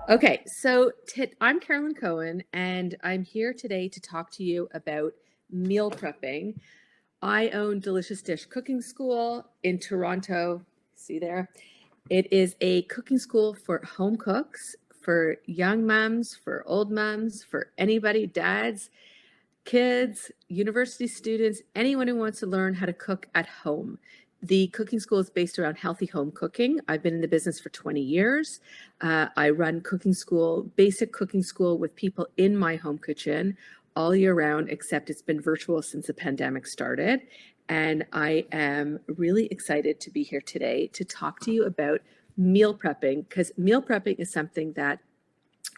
Okay, so I'm Carolyn Cohen, and I'm here today to talk to you about meal prepping. I own Delicious Dish Cooking School in Toronto. See there? It is a cooking school for home cooks, for young moms, for old moms, for anybody, dads, kids, university students, anyone who wants to learn how to cook at home. The cooking school is based around healthy home cooking. I've been in the business for 20 years. I run basic cooking school with people in my home kitchen all year round, except it's been virtual since the pandemic started. And I am really excited to be here today to talk to you about meal prepping, because meal prepping is something that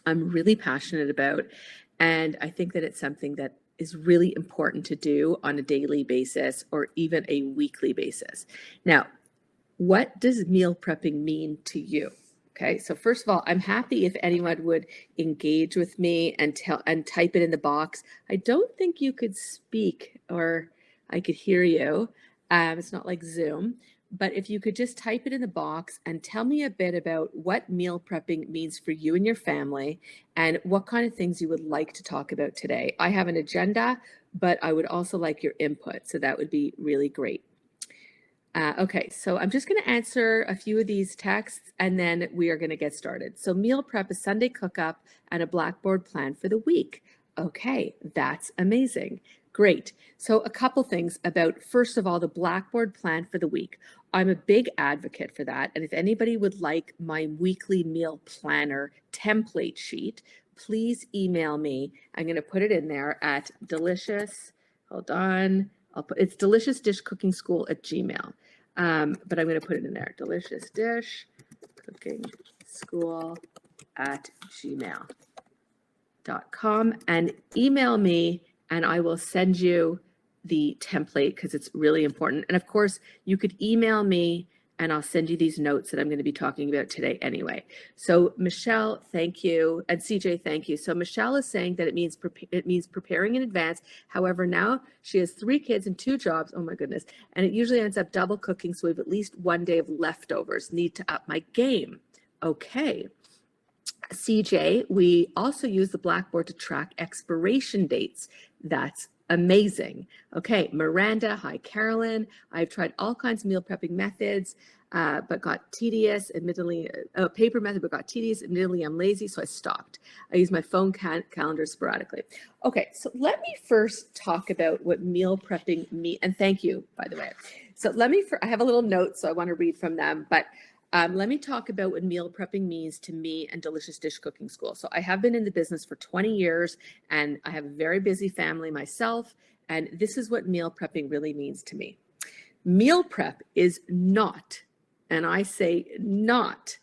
I'm really passionate about. And I think that it's something that is really important to do on a daily basis or even a weekly basis. Now, what does meal prepping mean to you? Okay, so first of all, I'm happy if anyone would engage with me and type it in the box. I don't think you could speak or I could hear you. It's not like Zoom, but if you could just type it in the box and tell me a bit about what meal prepping means for you and your family and what kind of things you would like to talk about today. I have an agenda, but I would also like your input, so that would be really great. Okay, so I'm just going to answer a few of these texts and then we are going to get started. So meal prep, a Sunday cook up, and a Blackboard plan for the week. Okay, that's amazing. Great. So a couple things about, first of all, the Blackboard plan for the week. I'm a big advocate for that. And if anybody would like my weekly meal planner template sheet, please email me. I'm going to put it in there at it's deliciousdishcookingschool@gmail. But I'm going to put it in there, deliciousdishcookingschool@gmail.com, and email me and I will send you the template because it's really important. And of course, you could email me and I'll send you these notes that I'm going to be talking about today anyway. So Michelle, thank you. And CJ, thank you. So Michelle is saying that it means preparing in advance. However, now she has 3 kids and 2 jobs. Oh my goodness. And it usually ends up double cooking. So we have at least 1 day of leftovers. Need to up my game. Okay. CJ, we also use the Blackboard to track expiration dates. That's amazing. Okay, Miranda, hi Carolyn. I've tried all kinds of meal prepping methods, but got tedious, admittedly, paper method, but got tedious. Admittedly, I'm lazy, so I stopped. I use my phone calendar sporadically. Okay, so let me first talk about what meal prepping means, and thank you, by the way. So I have a little note, so I want to read from them, but let me talk about what meal prepping means to me and Delicious Dish Cooking School. So I have been in the business for 20 years and I have a very busy family myself. And this is what meal prepping really means to me. Meal prep is not, and I say not,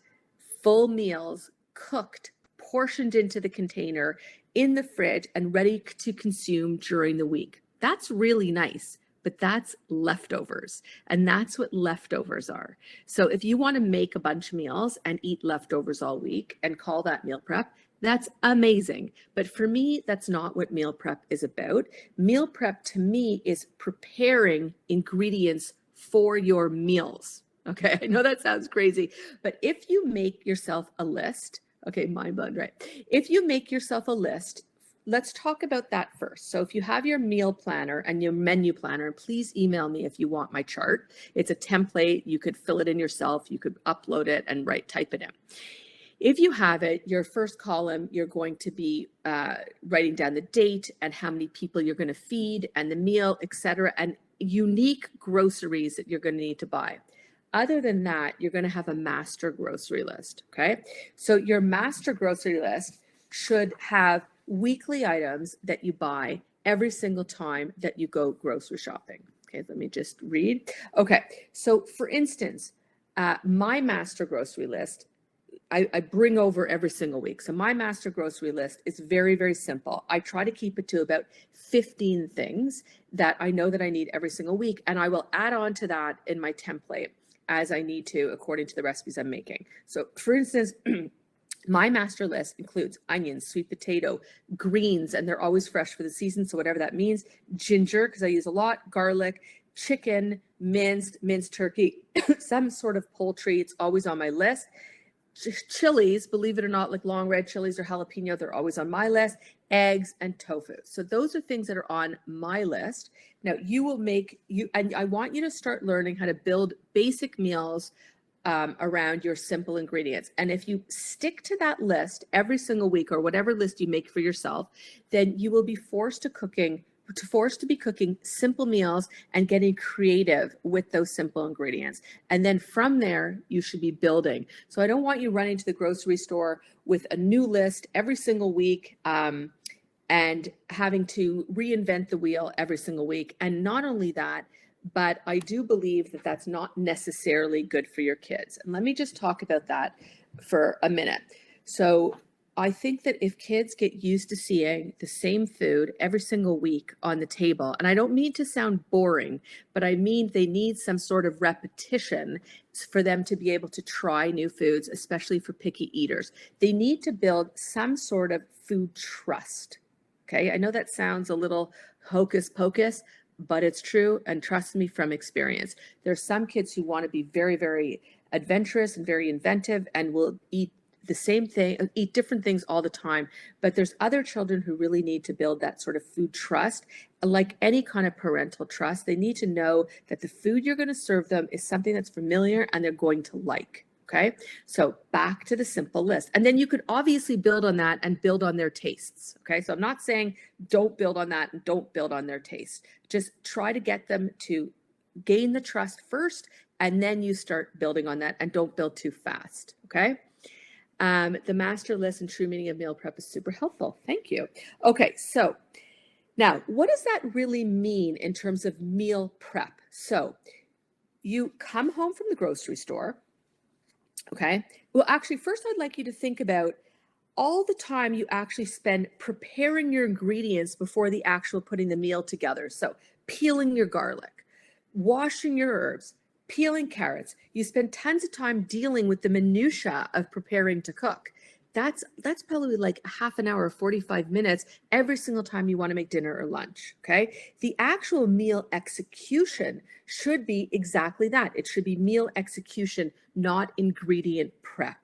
full meals cooked, portioned into the container in the fridge and ready to consume during the week. That's really nice. But that's leftovers, and that's what leftovers are. So if you want to make a bunch of meals and eat leftovers all week and call that meal prep, that's amazing. But for me, that's not what meal prep is about. Meal prep to me is preparing ingredients for your meals. Okay, I know that sounds crazy, but if you make yourself a list, okay, mind blown, right? If you make yourself a list, let's talk about that first. So if you have your meal planner and your menu planner, please email me if you want my chart. It's a template. You could fill it in yourself. You could upload it and type it in. If you have it, your first column, you're going to be writing down the date and how many people you're going to feed and the meal, etc., and unique groceries that you're going to need to buy. Other than that, you're going to have a master grocery list, okay? So your master grocery list should have weekly items that you buy every single time that you go grocery shopping. Okay, let me just read. Okay, so for instance, my master grocery list, I bring over every single week. So my master grocery list is very, very simple. I try to keep it to about 15 things that I know that I need every single week, and I will add on to that in my template as I need to according to the recipes I'm making. So for instance, my master list includes onions, sweet potato, greens, and they're always fresh for the season, so whatever that means, ginger, because I use a lot, garlic, chicken, minced turkey, some sort of poultry, it's always on my list. chilies, believe it or not, like long red chilies or jalapeno, they're always on my list, eggs and tofu. So those are things that are on my list. Now you will make and I want you to start learning how to build basic meals around your simple ingredients. And if you stick to that list every single week or whatever list you make for yourself, then you will be forced to be cooking simple meals and getting creative with those simple ingredients. And then from there, you should be building. So I don't want you running to the grocery store with a new list every single week and having to reinvent the wheel every single week. And not only that, but I do believe that that's not necessarily good for your kids. And let me just talk about that for a minute. So I think that if kids get used to seeing the same food every single week on the table, and I don't mean to sound boring, but I mean they need some sort of repetition for them to be able to try new foods, especially for picky eaters. They need to build some sort of food trust. Okay, I know that sounds a little hocus pocus, but it's true, and trust me from experience. There's some kids who want to be very, very adventurous and very inventive and will eat the same thing, eat different things all the time. But there's other children who really need to build that sort of food trust. Like any kind of parental trust, they need to know that the food you're going to serve them is something that's familiar and they're going to like. Okay, so back to the simple list. And then you could obviously build on that and build on their tastes. Okay, so I'm not saying don't build on that and don't build on their tastes. Just try to get them to gain the trust first, and then you start building on that, and don't build too fast. Okay, the master list and true meaning of meal prep is super helpful. Thank you. Okay, so now what does that really mean in terms of meal prep? So you come home from the grocery store. Okay. Well, actually, first I'd like you to think about all the time you actually spend preparing your ingredients before the actual putting the meal together. So peeling your garlic, washing your herbs, peeling carrots. You spend tons of time dealing with the minutia of preparing to cook. That's probably like a half an hour, 45 minutes every single time you want to make dinner or lunch. Okay. The actual meal execution should be exactly that. It should be meal execution, not ingredient prep.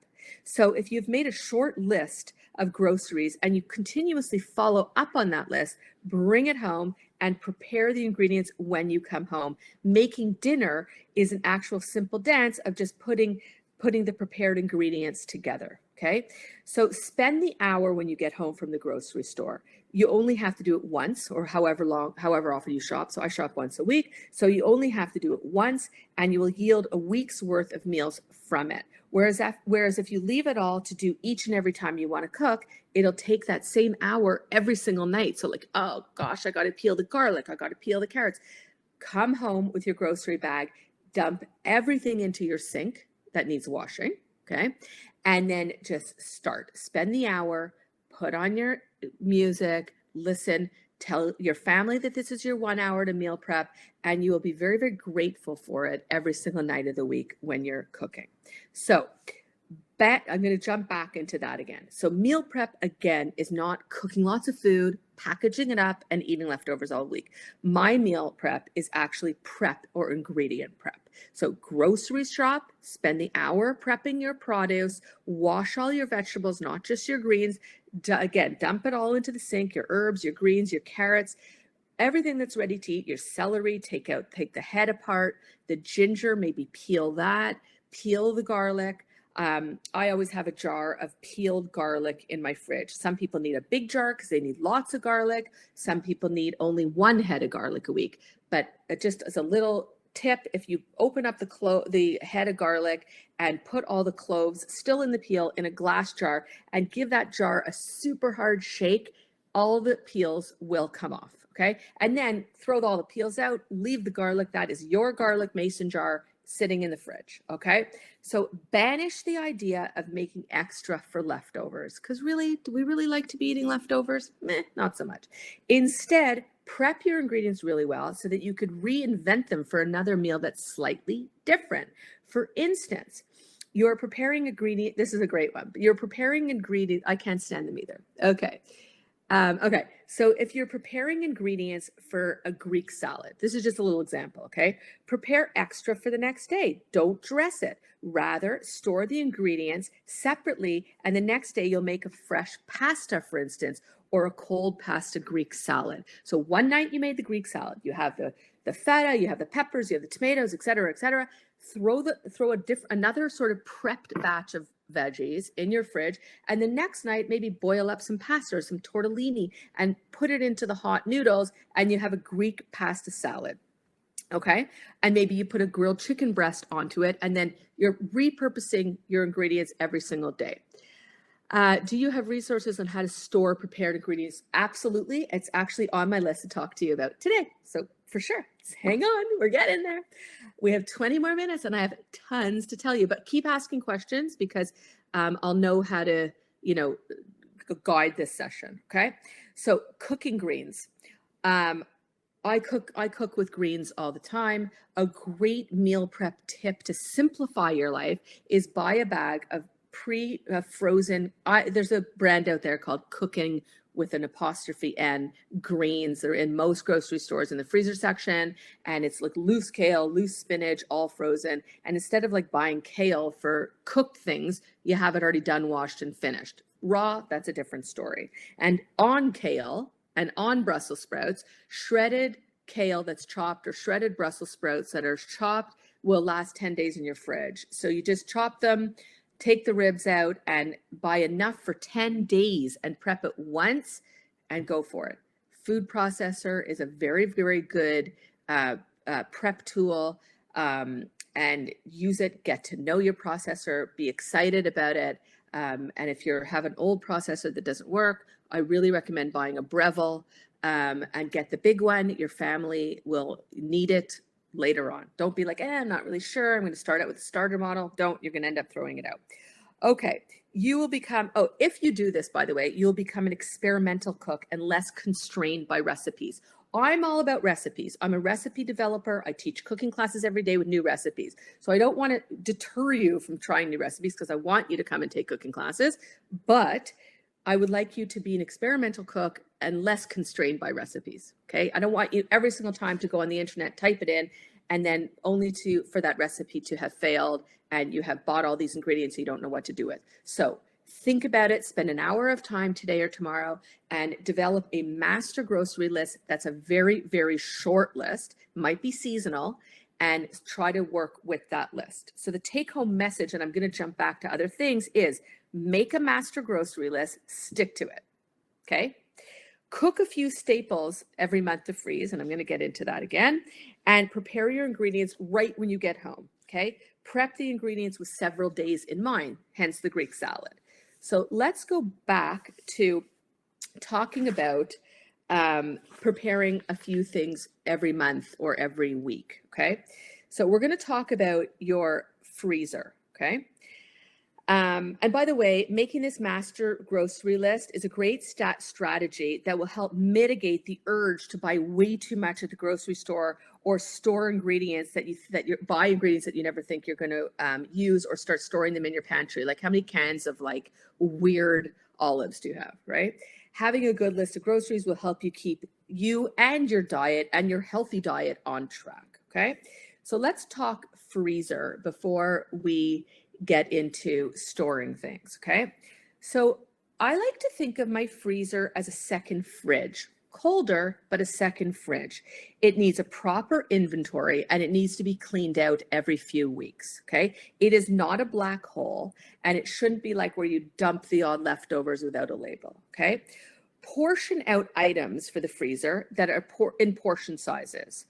So if you've made a short list of groceries and you continuously follow up on that list, bring it home and prepare the ingredients when you come home. Making dinner is an actual simple dance of just putting the prepared ingredients together. Okay, so spend the hour when you get home from the grocery store. You only have to do it once, or however often you shop. So I shop once a week. So you only have to do it once, and you will yield a week's worth of meals from it. Whereas if you leave it all to do each and every time you want to cook, it'll take that same hour every single night. So like, oh gosh, I got to peel the garlic. I got to peel the carrots. Come home with your grocery bag, dump everything into your sink that needs washing. Okay. And then just spend the hour, put on your music, listen, tell your family that this is your 1 hour to meal prep, and you will be very, very grateful for it every single night of the week when you're cooking. So I'm going to jump back into that again. So meal prep, again, is not cooking lots of food, packaging it up, and eating leftovers all week. My meal prep is actually prep or ingredient prep. So grocery shop, spend the hour prepping your produce, wash all your vegetables, not just your greens. Again, dump it all into the sink, your herbs, your greens, your carrots, everything that's ready to eat, your celery, take the head apart, the ginger, maybe peel that, peel the garlic. I always have a jar of peeled garlic in my fridge. Some people need a big jar because they need lots of garlic. Some people need only one head of garlic a week. But just as a little tip, if you open up the head of garlic and put all the cloves still in the peel in a glass jar and give that jar a super hard shake, all the peels will come off. Okay. And then throw all the peels out, leave the garlic. That is your garlic mason jar sitting in the fridge. Okay. So banish the idea of making extra for leftovers, because really, do we really like to be eating leftovers? Meh, not so much. Instead, prep your ingredients really well so that you could reinvent them for another meal that's slightly different. For instance, you're preparing ingredient. This is a great one. You're preparing ingredient. I can't stand them either. Okay. Okay, so if you're preparing ingredients for a Greek salad, this is just a little example, okay? Prepare extra for the next day. Don't dress it. Rather, store the ingredients separately, and the next day you'll make a fresh pasta, for instance, or a cold pasta Greek salad. So one night you made the Greek salad. You have the feta, you have the peppers, you have the tomatoes, et cetera, et cetera. Throw another sort of prepped batch of veggies in your fridge, and the next night maybe boil up some pasta or some tortellini and put it into the hot noodles, and you have a Greek pasta salad. Okay, and maybe you put a grilled chicken breast onto it, and then you're repurposing your ingredients every single day. Do you have resources on how to store prepared ingredients? Absolutely. It's actually on my list to talk to you about today. So for sure, hang on, we're getting there. We have 20 more minutes and I have tons to tell you, but keep asking questions because I'll know how to, guide this session. Okay. So cooking greens. I cook with greens all the time. A great meal prep tip to simplify your life is buy a bag of pre-frozen. There's a brand out there called Cooking with an apostrophe N greens. They're in most grocery stores in the freezer section, and it's like loose kale, loose spinach, all frozen. And instead of like buying kale for cooked things, you have it already done, washed, and finished. Raw, that's a different story. And on kale and on Brussels sprouts, shredded kale that's chopped or shredded Brussels sprouts that are chopped will last 10 days in your fridge. So you just chop them, take the ribs out, and buy enough for 10 days and prep it once and go for it. Food processor is a very, very good prep tool, and use it. Get to know your processor, be excited about it. And if you have an old processor that doesn't work, I really recommend buying a Breville and get the big one. Your family will need it later on. Don't be like, I'm not really sure. I'm going to start out with a starter model. Don't, you're going to end up throwing it out. Okay. You will become, if you do this, by the way, you'll become an experimental cook and less constrained by recipes. I'm all about recipes. I'm a recipe developer. I teach cooking classes every day with new recipes. So I don't want to deter you from trying new recipes because I want you to come and take cooking classes, but I would like you to be an experimental cook and less constrained by recipes. Okay. I don't want you every single time to go on the internet, type it in, and then only for that recipe to have failed and you have bought all these ingredients you don't know what to do with. So think about it, spend an hour of time today or tomorrow and develop a master grocery list. That's a very, very short list, might be seasonal, and try to work with that list. So the take home message, and I'm going to jump back to other things, is make a master grocery list, stick to it. Okay. Cook a few staples every month to freeze, and I'm going to get into that again, and prepare your ingredients right when you get home. Okay. Prep the ingredients with several days in mind, hence the Greek salad. So let's go back to talking about preparing a few things every month or every week. Okay. So we're going to talk about your freezer. Okay. And by the way, making this master grocery list is a great strategy that will help mitigate the urge to buy way too much at the grocery store or store ingredients that you buy ingredients that you never think you're going to use, or start storing them in your pantry. Like how many cans of like weird olives do you have, right? Having a good list of groceries will help you keep you and your diet and your healthy diet on track. Okay. So let's talk freezer before we get into storing things. Okay. So I like to think of my freezer as a second fridge, colder, but a second fridge. It needs a proper inventory and it needs to be cleaned out every few weeks. Okay. It is not a black hole, and it shouldn't be like where you dump the odd leftovers without a label. Okay. Portion out items for the freezer that are in portion sizes.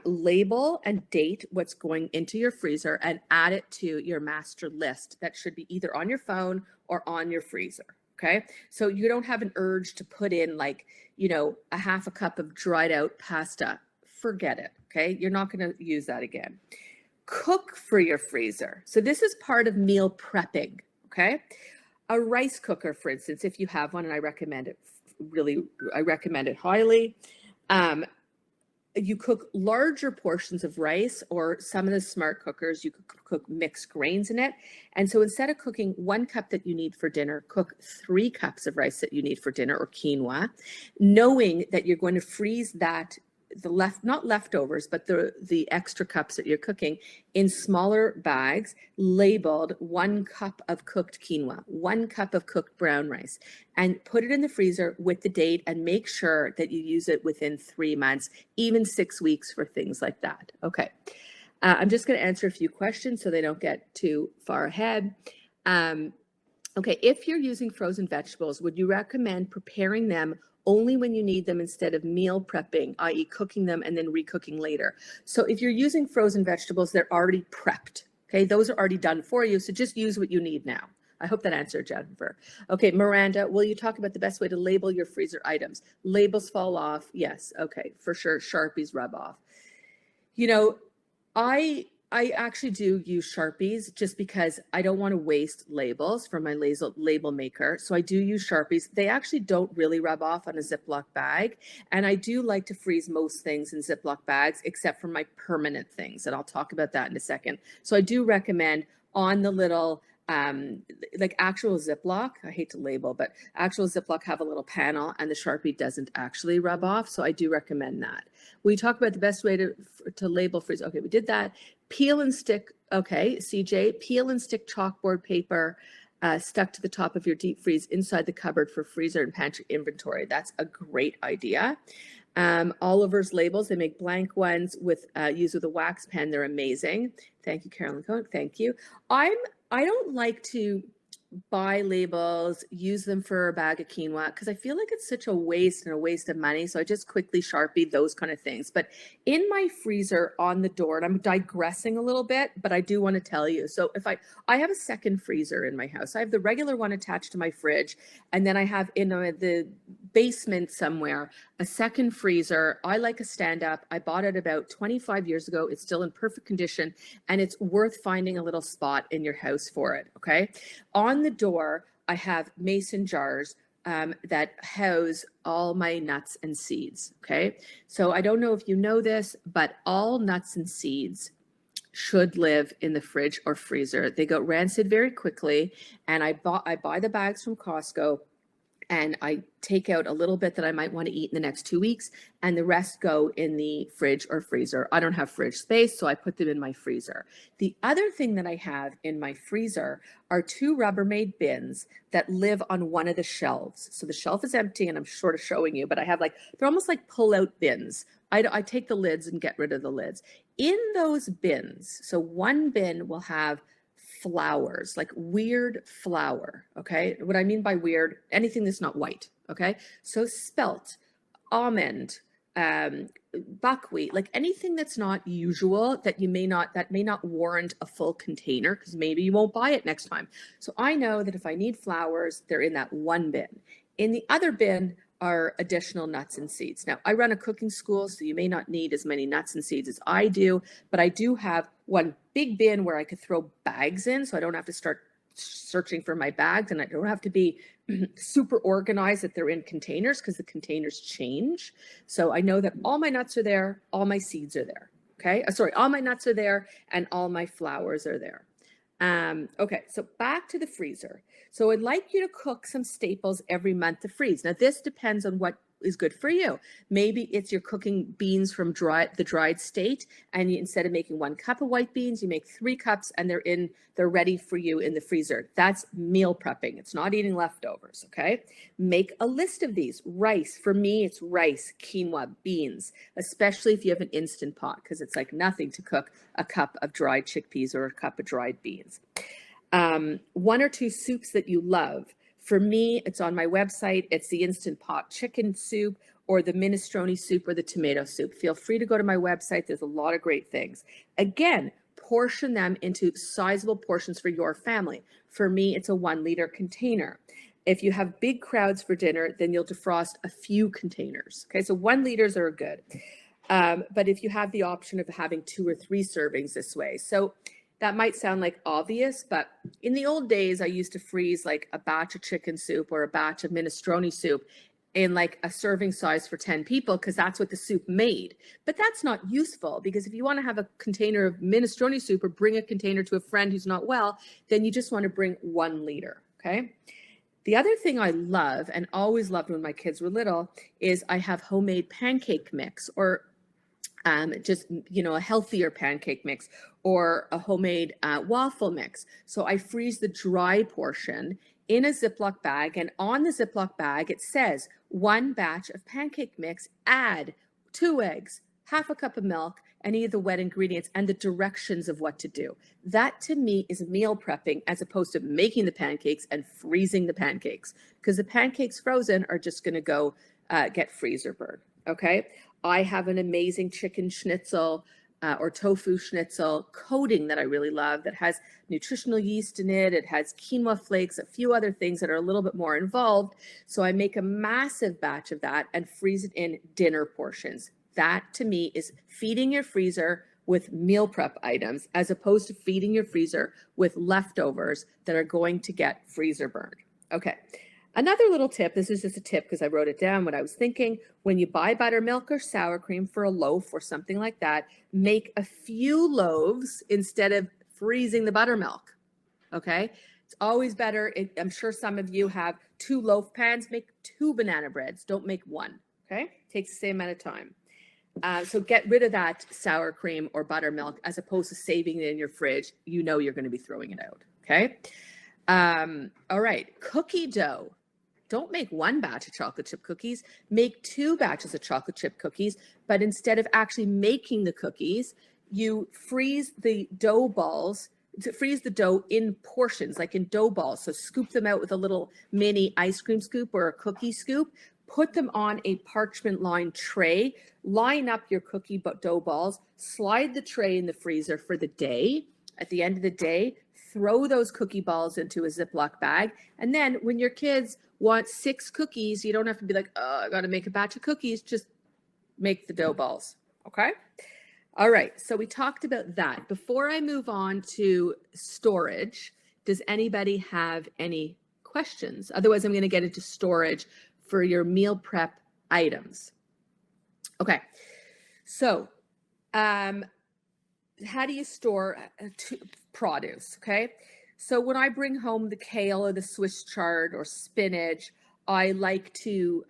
Label and date what's going into your freezer and add it to your master list. That should be either on your phone or on your freezer. Okay. So you don't have an urge to put in like, a half a cup of dried out pasta. Forget it. Okay. You're not going to use that again. Cook for your freezer. So this is part of meal prepping. Okay. A rice cooker, for instance, if you have one, and I recommend it highly. you cook larger portions of rice, or some of the smart cookers, you could cook mixed grains in it. And so instead of cooking 1 cup that you need for dinner, cook 3 cups of rice that you need for dinner, or quinoa, knowing that you're going to freeze that, not leftovers, but the extra cups that you're cooking, in smaller bags labeled 1 cup of cooked quinoa, 1 cup of cooked brown rice, and put it in the freezer with the date, and make sure that you use it within 3 months, even 6 weeks for things like that. Okay. I'm just going to answer a few questions so they don't get too far ahead. Okay, if you're using frozen vegetables, would you recommend preparing them only when you need them instead of meal prepping, i.e. cooking them and then recooking later? So if you're using frozen vegetables, they're already prepped. Okay, those are already done for you. So just use what you need now. I hope that answered, Jennifer. Okay, Miranda, will you talk about the best way to label your freezer items? Labels fall off. Yes, okay, for sure. Sharpies rub off. You know, I actually do use Sharpies just because I don't want to waste labels for my label maker. So I do use Sharpies. They actually don't really rub off on a Ziploc bag. And I do like to freeze most things in Ziploc bags, except for my permanent things. And I'll talk about that in a second. So I do recommend on the little, like actual Ziploc, I hate to label, but actual Ziploc have a little panel, and the Sharpie doesn't actually rub off. So I do recommend that. We talk about the best way to label freeze. Okay, we did that. Peel and stick. Okay, CJ, peel and stick chalkboard paper stuck to the top of your deep freeze inside the cupboard for freezer and pantry inventory. That's a great idea. Oliver's labels, they make blank ones with used with a wax pen. They're amazing. Thank you, Carolyn Cohen. Thank you. I don't like to buy labels, use them for a bag of quinoa, because I feel like it's such a waste and a waste of money. So I just quickly Sharpie those kind of things. But in my freezer on the door, and I'm digressing a little bit, but I do want to tell you. So if I have a second freezer in my house. I have the regular one attached to my fridge, and then I have in the basement somewhere a second freezer. I like a stand-up. I bought it about 25 years ago. It's still in perfect condition, and it's worth finding a little spot in your house for it, okay? On the door, I have mason jars that house all my nuts and seeds, okay? So I don't know if you know this, but all nuts and seeds should live in the fridge or freezer. They go rancid very quickly, and I buy the bags from Costco, and I take out a little bit that I might want to eat in the next 2 weeks, and the rest go in the fridge or freezer. I don't have fridge space, so I put them in my freezer. The other thing that I have in my freezer are 2 Rubbermaid bins that live on one of the shelves. So the shelf is empty, and I'm sort of showing you, but I have they're almost like pull-out bins. I take the lids and get rid of the lids. In those bins, so one bin will have flowers, like weird flour, okay? What I mean by weird, anything that's not white, okay? So spelt, almond, buckwheat, like anything that's not usual that may not warrant a full container, because maybe you won't buy it next time. So I know that if I need flowers, they're in that one bin. In the other bin are additional nuts and seeds. Now, I run a cooking school, so you may not need as many nuts and seeds as I do, but I do have one big bin where I could throw bags in, so I don't have to start searching for my bags, and I don't have to be super organized that they're in containers, because the containers change. So I know that all my nuts are there, all my seeds are there, okay? Sorry, all my nuts are there, and all my flowers are there. Okay, so back to the freezer. So I'd like you to cook some staples every month to freeze. Now, this depends on what is good for you. Maybe it's you're cooking beans from the dried state, and instead of making 1 cup of white beans, you make 3 cups, and they're ready for you in the freezer. That's meal prepping. It's not eating leftovers, okay? Make a list of these. Rice, for me, it's rice, quinoa, beans, especially if you have an Instant Pot, because it's like nothing to cook a cup of dried chickpeas or a cup of dried beans. 1 or 2 soups that you love. For me, it's on my website. It's the Instant Pot chicken soup, or the minestrone soup, or the tomato soup. Feel free to go to my website. There's a lot of great things. Again, portion them into sizable portions for your family. For me, it's a 1-liter container. If you have big crowds for dinner, then you'll defrost a few containers. Okay, so 1 liters are good. But if you have the option of having 2 or 3 servings this way. So that might sound like obvious, but in the old days, I used to freeze like a batch of chicken soup or a batch of minestrone soup in like a serving size for 10 people because that's what the soup made. But that's not useful, because if you want to have a container of minestrone soup or bring a container to a friend who's not well, then you just want to bring 1 liter, okay? The other thing I love and always loved when my kids were little is I have homemade pancake mix, or just, a healthier pancake mix, or a homemade waffle mix. So I freeze the dry portion in a Ziploc bag, and on the Ziploc bag, it says 1 batch of pancake mix, add 2 eggs, half a cup of milk, any of the wet ingredients, and the directions of what to do. That to me is meal prepping, as opposed to making the pancakes and freezing the pancakes, because the pancakes frozen are just gonna go get freezer burn, okay? I have an amazing chicken schnitzel or tofu schnitzel coating that I really love, that has nutritional yeast in it. It has quinoa flakes, a few other things that are a little bit more involved. So I make a massive batch of that and freeze it in dinner portions. That to me is feeding your freezer with meal prep items, as opposed to feeding your freezer with leftovers that are going to get freezer burned. Okay. Another little tip, this is just a tip because I wrote it down when I was thinking, when you buy buttermilk or sour cream for a loaf or something like that, make a few loaves instead of freezing the buttermilk, okay? It's always better. I'm sure some of you have 2 loaf pans, make 2 banana breads, don't make 1, okay? Takes the same amount of time. So get rid of that sour cream or buttermilk, as opposed to saving it in your fridge. You know you're going to be throwing it out, okay? All right, cookie dough. Don't make 1 batch of chocolate chip cookies, make 2 batches of chocolate chip cookies, but instead of actually making the cookies, you freeze the dough balls, freeze the dough in portions, like in dough balls. So scoop them out with a little mini ice cream scoop or a cookie scoop, put them on a parchment lined tray, line up your cookie dough balls, slide the tray in the freezer for the day. At the end of the day, throw those cookie balls into a Ziploc bag. And then when your kids want 6 cookies, you don't have to be like, oh, I got to make a batch of cookies. Just make the dough balls. Okay. All right. So we talked about that. Before I move on to storage, does anybody have any questions? Otherwise, I'm going to get into storage for your meal prep items. Okay. So, how do you store produce? Okay. So when I bring home the kale or the Swiss chard or spinach, I like to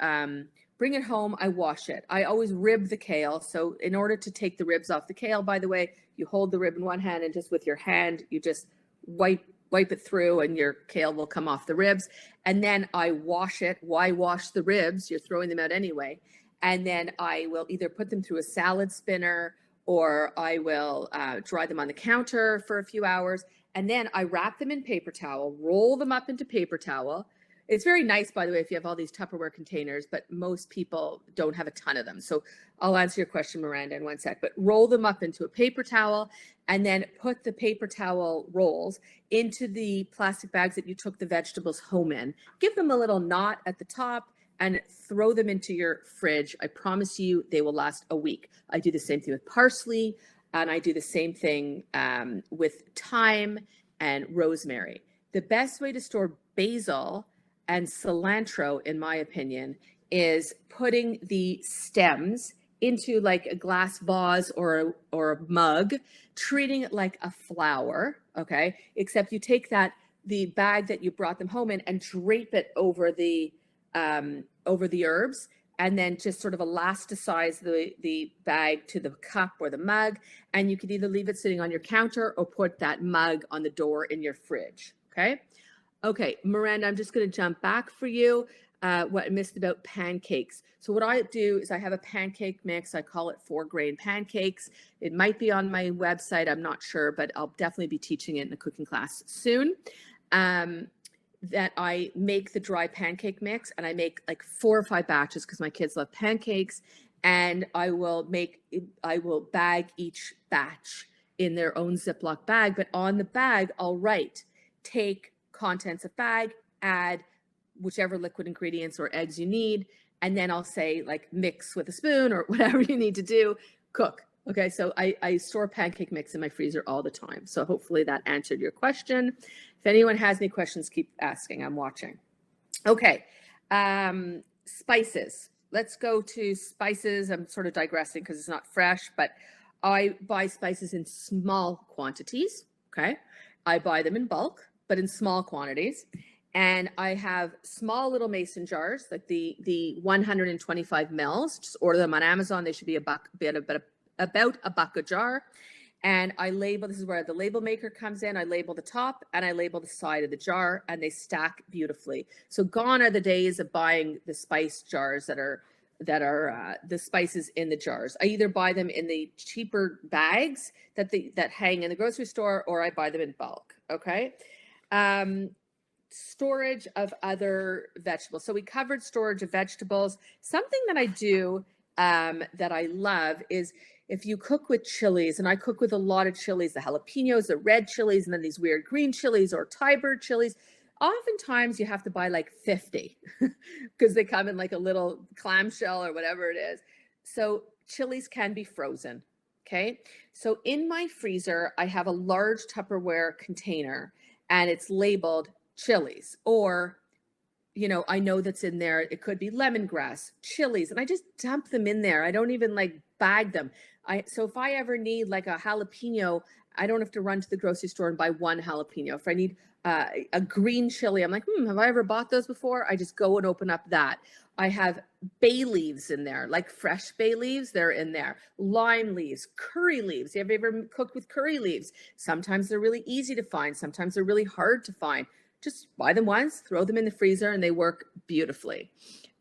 bring it home. I wash it. I always rib the kale. So in order to take the ribs off the kale, by the way, you hold the rib in one hand and just with your hand, you just wipe it through and your kale will come off the ribs. And then I wash it. Why wash the ribs? You're throwing them out anyway. And then I will either put them through a salad spinner, or I will dry them on the counter for a few hours. And then I wrap them in paper towel, roll them up into paper towel. It's very nice, by the way, if you have all these Tupperware containers, but most people don't have a ton of them. So I'll answer your question, Miranda, in one sec. But roll them up into a paper towel and then put the paper towel rolls into the plastic bags that you took the vegetables home in. Give them a little knot at the top and throw them into your fridge. I promise you they will last a week. I do the same thing with parsley, and I do the same thing with thyme and rosemary. The best way to store basil and cilantro, in my opinion, is putting the stems into like a glass vase or a mug, treating it like a flower, okay? Except you take the bag that you brought them home in and drape it over the herbs, and then just sort of elasticize the bag to the cup or the mug. And you could either leave it sitting on your counter or put that mug on the door in your fridge, okay? Okay, Miranda, I'm just going to jump back for you. What I missed about pancakes. So what I do is I have a pancake mix. I call it 4-grain pancakes. It might be on my website. I'm not sure, but I'll definitely be teaching it in a cooking class soon. That I make the dry pancake mix, and I make like 4 or 5 batches because my kids love pancakes. And I will bag each batch in their own Ziploc bag. But on the bag, I'll write, take contents of bag, add whichever liquid ingredients or eggs you need, and then I'll say like mix with a spoon or whatever you need to do, cook. Okay, so I store pancake mix in my freezer all the time. So hopefully that answered your question. If anyone has any questions, keep asking. I'm watching. Okay, spices. Let's go to spices. I'm sort of digressing because it's not fresh, but I buy spices in small quantities. Okay. I buy them in bulk, but in small quantities. And I have small little mason jars, like the 125 mils. Just order them on Amazon. They should be about a buck a jar. And I label, this is where the label maker comes in. I label the top and I label the side of the jar, and they stack beautifully. So gone are the days of buying the spice jars that are the spices in the jars. I either buy them in the cheaper bags that hang in the grocery store, or I buy them in bulk. Okay. Storage of other vegetables. So we covered storage of vegetables. Something that I do that I love is if you cook with chilies, and I cook with a lot of chilies, the jalapenos, the red chilies, and then these weird green chilies or Thai bird chilies. Oftentimes you have to buy like 50 because they come in like a little clamshell or whatever it is. So chilies can be frozen. Okay. So in my freezer, I have a large Tupperware container, and it's labeled chilies, or, you know, I know that's in there. It could be lemongrass, chilies, and I just dump them in there. I don't even like bag them. So if I ever need like a jalapeno, I don't have to run to the grocery store and buy one jalapeno. If I need a green chili, I'm like, have I ever bought those before? I just go and open up that. I have bay leaves in there, like fresh bay leaves. They're in there. Lime leaves, curry leaves. Have you ever cooked with curry leaves? Sometimes they're really easy to find. Sometimes they're really hard to find. Just buy them once, throw them in the freezer, and they work beautifully.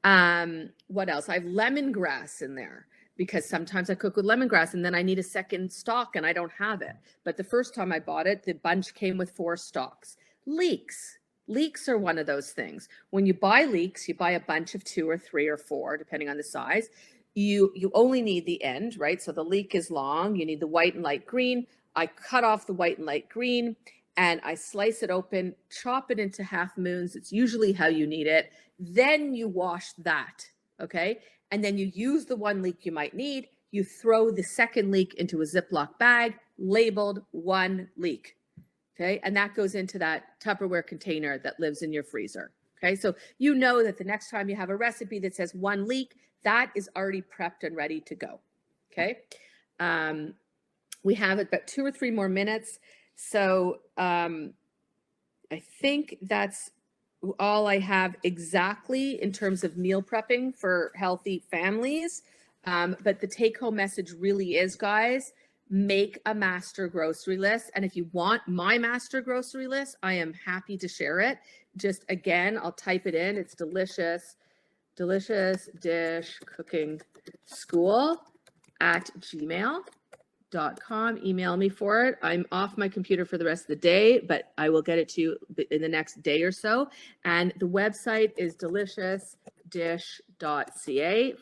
What else? I have lemongrass in there, because sometimes I cook with lemongrass and then I need a second stalk and I don't have it. But the first time I bought it, the bunch came with 4 stalks. Leeks. Leeks are one of those things. When you buy leeks, you buy a bunch of 2 or 3 or 4, depending on the size. You only need the end, right? So the leek is long. You need the white and light green. I cut off the white and light green, and I slice it open, chop it into half moons. It's usually how you need it. Then you wash that, okay? And then you use the one leek you might need. You throw the second leek into a Ziploc bag labeled 1 leek, okay? And that goes into that Tupperware container that lives in your freezer, okay? So you know that the next time you have a recipe that says 1 leek, that is already prepped and ready to go, okay? We have about 2 or 3 more minutes. So I think that's all I have exactly in terms of meal prepping for healthy families. But the take-home message really is, guys, make a master grocery list. And if you want my master grocery list, I am happy to share it. Just again, I'll type it in. It's delicious dish cooking school at gmail.com. Email me for it. I'm off my computer for the rest of the day, but I will get it to you in the next day or so. And the website is deliciousdish.ca.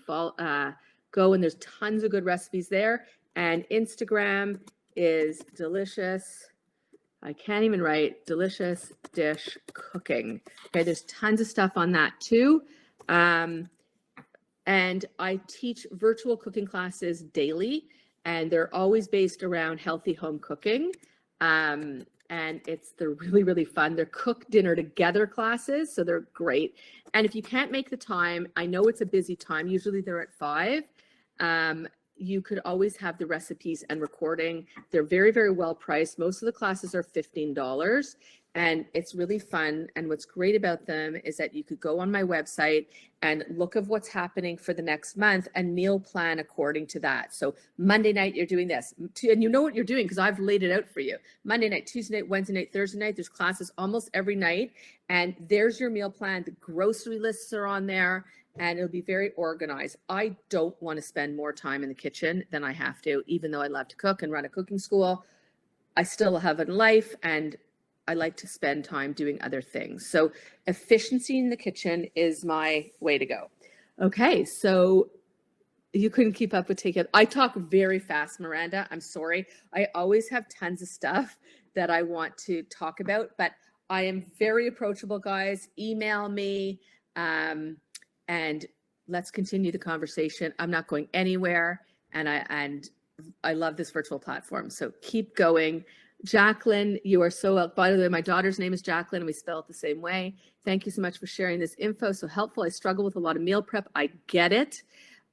Go, and there's tons of good recipes there. And Instagram is delicious. I can't even write, delicious dish cooking. Okay, there's tons of stuff on that too. And I teach virtual cooking classes daily, and they're always based around healthy home cooking. And they're really, really fun. They're cook dinner together classes, so they're great. And if you can't make the time, I know it's a busy time. Usually they're at 5. You could always have the recipes and recording. They're very, very well priced. Most of the classes are $15, and it's really fun. And what's great about them is that you could go on my website and look at what's happening for the next month and meal plan according to that. So Monday night, you're doing this, and you know what you're doing because I've laid it out for you. Monday night, Tuesday night, Wednesday night, Thursday night, there's classes almost every night. And there's your meal plan. The grocery lists are on there, and it'll be very organized. I don't want to spend more time in the kitchen than I have to, even though I love to cook and run a cooking school. I still have a life, and I like to spend time doing other things. So efficiency in the kitchen is my way to go. Okay, so you couldn't keep up with takeout. I talk very fast, Miranda. I'm sorry. I always have tons of stuff that I want to talk about, but I am very approachable, guys. Email me, and let's continue the conversation. I'm not going anywhere, and I love this virtual platform. So keep going. Jacqueline, you are so well. By the way, my daughter's name is Jacqueline, and we spell it the same way. Thank you so much for sharing this info. So helpful. I struggle with a lot of meal prep. I get it.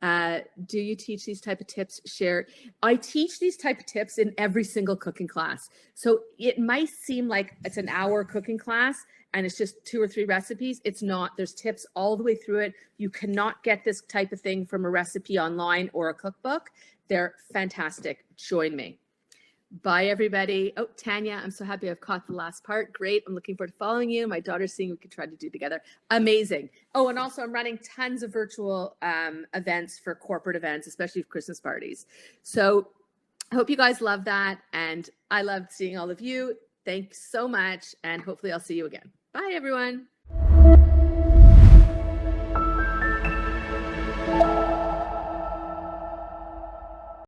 Do you teach these type of tips? Share. I teach these type of tips in every single cooking class. So it might seem like it's an hour cooking class and it's just 2 or 3 recipes. It's not. There's tips all the way through it. You cannot get this type of thing from a recipe online or a cookbook. They're fantastic. Join me. Bye, everybody. Oh, Tanya, I'm so happy I've caught the last part. Great. I'm looking forward to following you. My daughter's seeing we could try to do together. Amazing. Oh, and also I'm running tons of virtual events for corporate events, especially for Christmas parties. So I hope you guys love that. And I loved seeing all of you. Thanks so much. And hopefully I'll see you again. Bye, everyone.